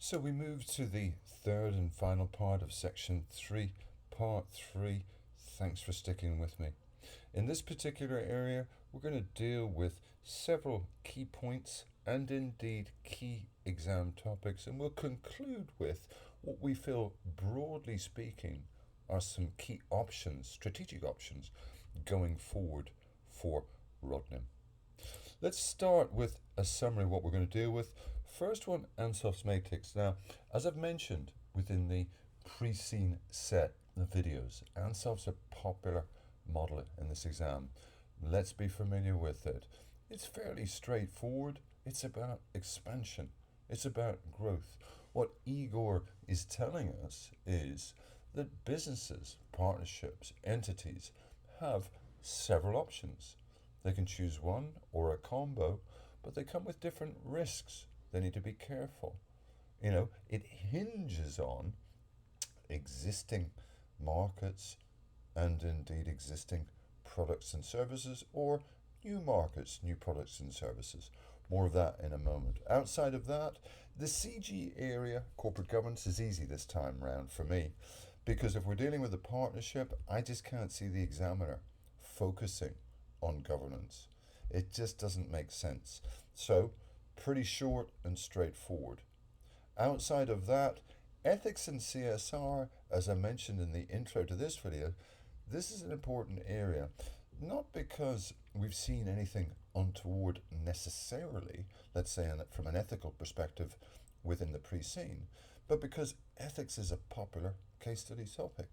So we move to the third and final part of section 3, part 3. Thanks for sticking with me. In this particular area, we're going to deal with several key points and indeed key exam topics, and we'll conclude with what we feel, broadly speaking, are some key options, strategic options, going forward for Rodnim. Let's start with a summary of what we're going to deal with. First one, Ansoff Matrix. Now, as I've mentioned within the pre-scene set of videos, Ansoff's a popular model in this exam. Let's be familiar with it. It's fairly straightforward. It's about expansion. It's about growth. What Igor is telling us is that businesses, partnerships, entities have several options. They can choose one or a combo, but they come with different risks. They need to be careful. It hinges on existing markets and indeed existing products and services, or new markets, new products and services. More of that in a moment. Outside of that, the CG area, corporate governance, is easy this time round for me, because if we're dealing with a partnership, I just can't see the examiner focusing on governance. It just doesn't make sense. So, pretty short and straightforward. Outside of that, ethics and CSR, as I mentioned in the intro to this video, this is an important area, not because we've seen anything untoward necessarily, let's say from an ethical perspective within the pre-scene, but because ethics is a popular case study topic.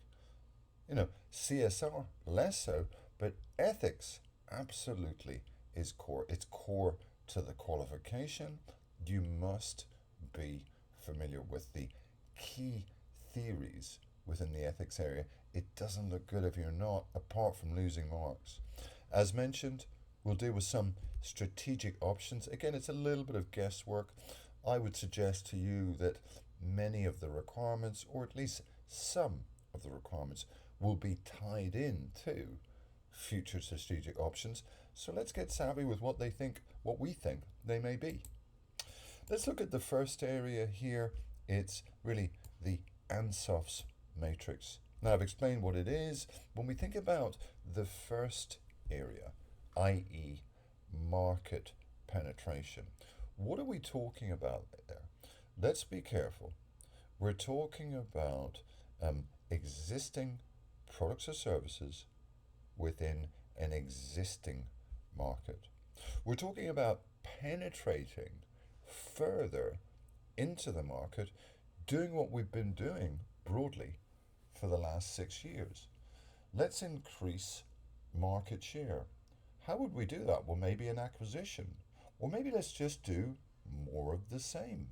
CSR less so, but ethics absolutely is core. It's core to the qualification. You must be familiar with the key theories within the ethics area. It doesn't look good if you're not, apart from losing marks. As mentioned, we'll deal with some strategic options. Again, it's a little bit of guesswork. I would suggest to you that many of the requirements, or at least some of the requirements, will be tied in to future strategic options. So let's get savvy with what we think they may be. Let's look at the first area here. It's really the Ansoff's Matrix. Now, I've explained what it is. When we think about the first area, i.e. market penetration, what are we talking about there? Let's be careful. We're talking about existing products or services within an existing market. We're talking about penetrating further into the market, doing what we've been doing broadly for the last 6 years. Let's increase market share. How would we do that? Well, maybe an acquisition, or maybe let's just do more of the same.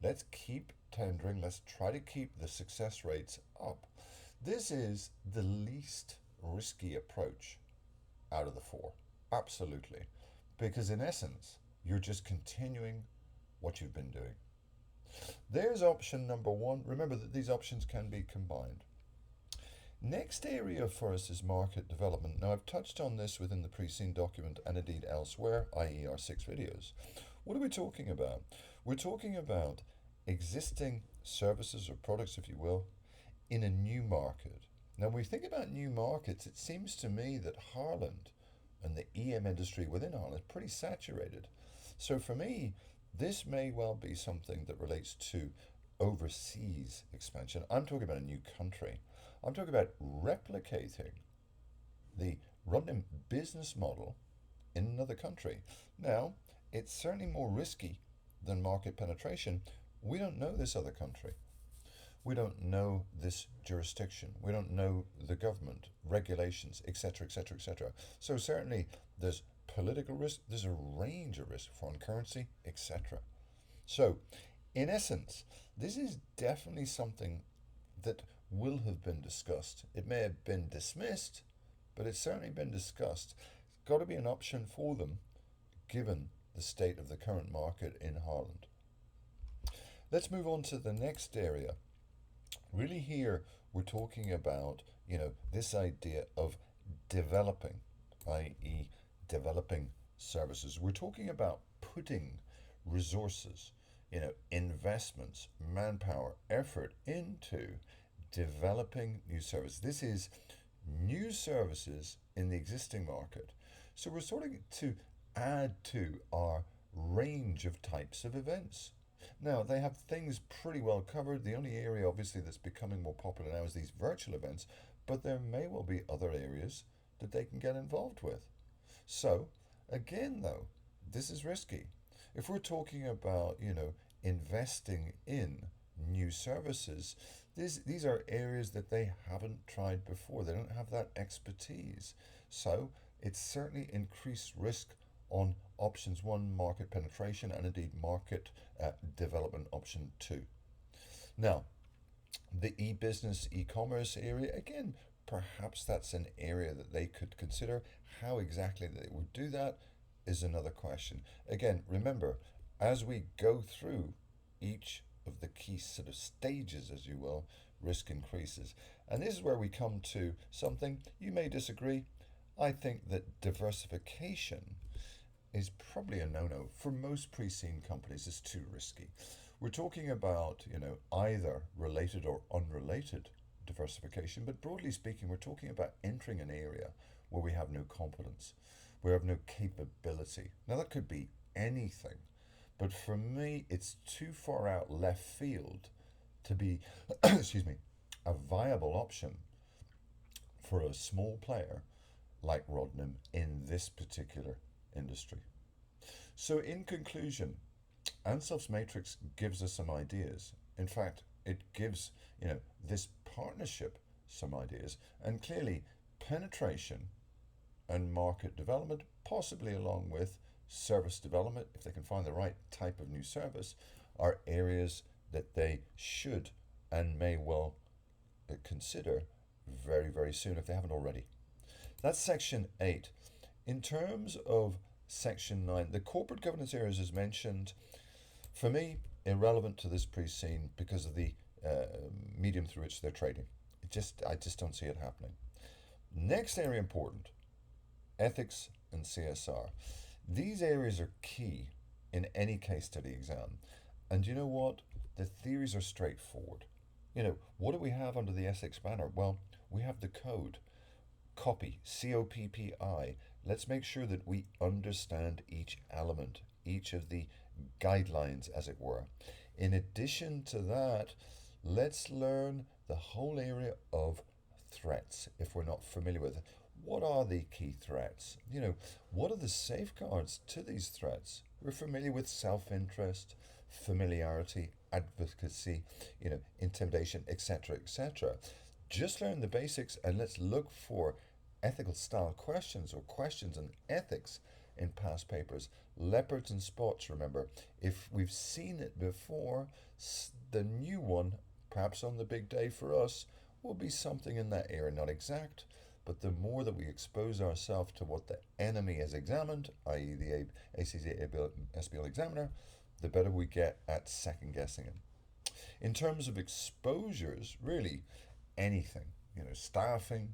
Let's keep tendering. Let's try to keep the success rates up. This is the least risky approach out of the four. Absolutely. Because in essence, you're just continuing what you've been doing. There's option number one. Remember that these options can be combined. Next area for us is market development. Now, I've touched on this within the pre-scene document and indeed elsewhere, i.e. our 6 videos. What are we talking about? We're talking about existing services or products, if you will, in a new market. Now, when we think about new markets, it seems to me that Ireland and the EM industry within Ireland is pretty saturated. So for me, this may well be something that relates to overseas expansion. I'm talking about a new country. I'm talking about replicating the Rodnim business model in another country. Now, it's certainly more risky than market penetration. We don't know this other country. We don't know this jurisdiction. We don't know the government, regulations, etc., etc., etc. So certainly there's political risk, there's a range of risk, foreign currency, etc. So, in essence, this is definitely something that will have been discussed. It may have been dismissed, but it's certainly been discussed. It's got to be an option for them, given the state of the current market in Ireland. Let's move on to the next area. Really here, we're talking about, this idea of developing, i.e. developing services. We're talking about putting resources investments, manpower, effort into developing new services. This is new services in the existing market. So we're starting to add to our range of types of events. Now, they have things pretty well covered. The only area, obviously, that's becoming more popular now is these virtual events, but there may well be other areas that they can get involved with. So, again, though, this is risky. If we're talking about, investing in new services, these are areas that they haven't tried before. They don't have that expertise. So, it's certainly increased risk on options one, market penetration, and indeed market development option two. Now, the e-business, e-commerce area, again, perhaps that's an area that they could consider. How exactly they would do that is another question. Again, remember, as we go through each of the key sort of stages, as you will, risk increases. And this is where we come to something you may disagree. I think that diversification is probably a no-no. For most pre-seen companies, it's too risky. We're talking about, either related or unrelated diversification, but broadly speaking, we're talking about entering an area where we have no competence, we have no capability. Now, that could be anything, but for me, it's too far out left field to be, excuse me, a viable option for a small player like Rodnim in this particular industry. So, in conclusion, Ansoff's Matrix gives us some ideas. In fact, it gives this partnership some ideas, and clearly penetration and market development, possibly along with service development, if they can find the right type of new service, are areas that they should and may well consider very, very soon if they haven't already. That's section 8. In terms of section 9, the corporate governance areas is mentioned. For me, irrelevant to this pre-scene because of the medium through which they're trading. I just don't see it happening. Next area important, ethics and CSR. These areas are key in any case study exam. And you know what? The theories are straightforward. What do we have under the ethics banner? Well, we have the code. Copy, COPPI. Let's make sure that we understand each element, each of the guidelines, as it were. In addition to that, let's learn the whole area of threats if we're not familiar with it. What are the key threats? What are the safeguards to these threats? We're familiar with self-interest, familiarity, advocacy, intimidation, etc., etc. Just learn the basics and let's look for ethical style questions or questions on ethics in past papers. Leopards and spots, remember. If we've seen it before, the new one, perhaps on the big day for us, will be something in that area. Not exact, but the more that we expose ourselves to what the enemy has examined, i.e. the ACCA SBL examiner, the better we get at second guessing him. In terms of exposures, really anything, staffing,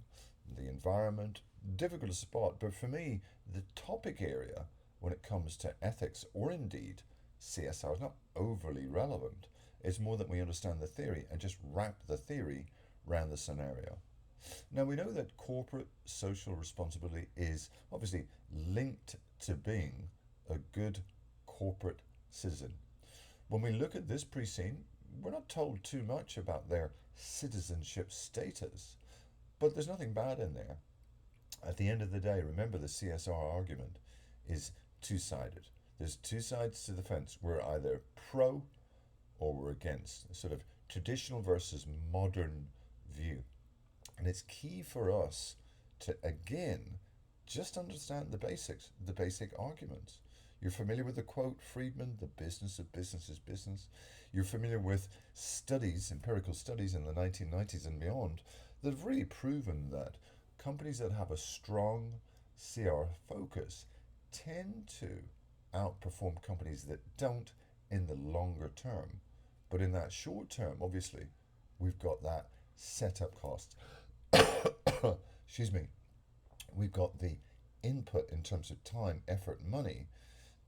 the environment, difficult to spot, but for me, the topic area when it comes to ethics or indeed CSR is not overly relevant. It's more that we understand the theory and just wrap the theory around the scenario. Now, we know that corporate social responsibility is obviously linked to being a good corporate citizen. When we look at this pre-scene, we're not told too much about their citizenship status, but there's nothing bad in there. At the end of the day, remember the CSR argument is two-sided. There's two sides to the fence. We're either pro or we're against, a sort of traditional versus modern view. And it's key for us to, again, just understand the basics, the basic arguments. You're familiar with the quote, Friedman, the business of business is business. You're familiar with studies, empirical studies in the 1990s and beyond, that have really proven that companies that have a strong CR focus tend to outperform companies that don't in the longer term. But in that short term, obviously, we've got that setup cost. Excuse me. We've got the input in terms of time, effort, money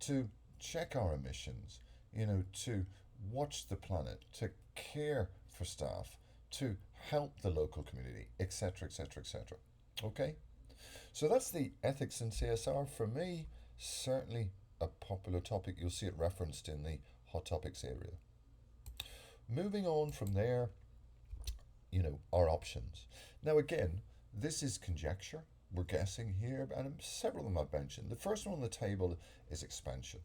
to check our emissions, to watch the planet, to care for staff, to help the local community, etc., etc., etc. Okay? So that's the ethics in CSR. For me, certainly a popular topic. You'll see it referenced in the hot topics area. Moving on from there, our options. Now, again, this is conjecture. We're guessing here, and several of them I've mentioned. The first one on the table is expansion.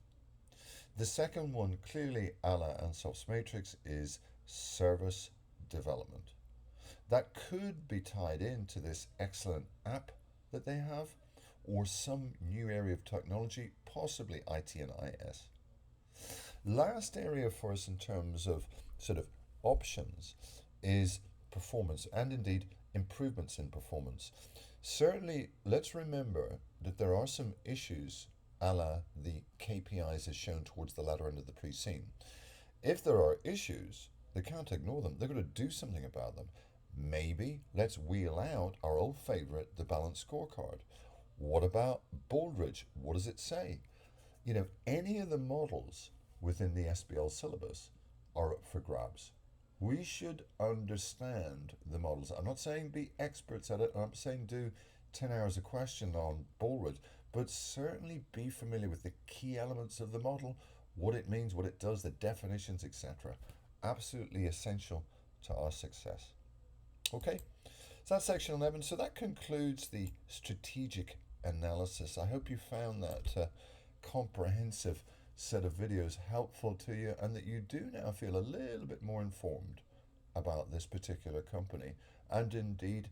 The second one, clearly a la Ansoff Matrix, is service development. That could be tied into this excellent app that they have, or some new area of technology, possibly IT and IS. Last area for us in terms of sort of options is performance, and indeed improvements in performance. Certainly, let's remember that there are some issues a la the KPIs as shown towards the latter end of the pre-scene. If there are issues, they can't ignore them. They're going to do something about them. Maybe let's wheel out our old favorite, the balanced scorecard. What about Baldrige? What does it say? Any of the models within the SBL syllabus are up for grabs. We should understand the models. I'm not saying be experts at it. I'm not saying do 10 hours a question on Baldrige, but certainly be familiar with the key elements of the model, what it means, what it does, the definitions, etc. Absolutely essential to our success. Okay, so that's section 11. So that concludes the strategic analysis. I hope you found that comprehensive set of videos helpful to you, and that you do now feel a little bit more informed about this particular company, and indeed,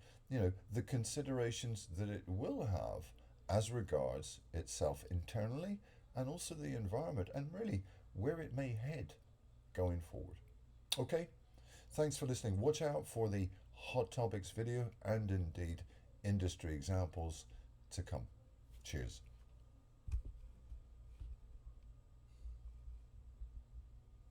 the considerations that it will have as regards itself internally, and also the environment, and really where it may head going forward. Okay, thanks for listening. Watch out for the hot topics video and indeed industry examples to come. Cheers.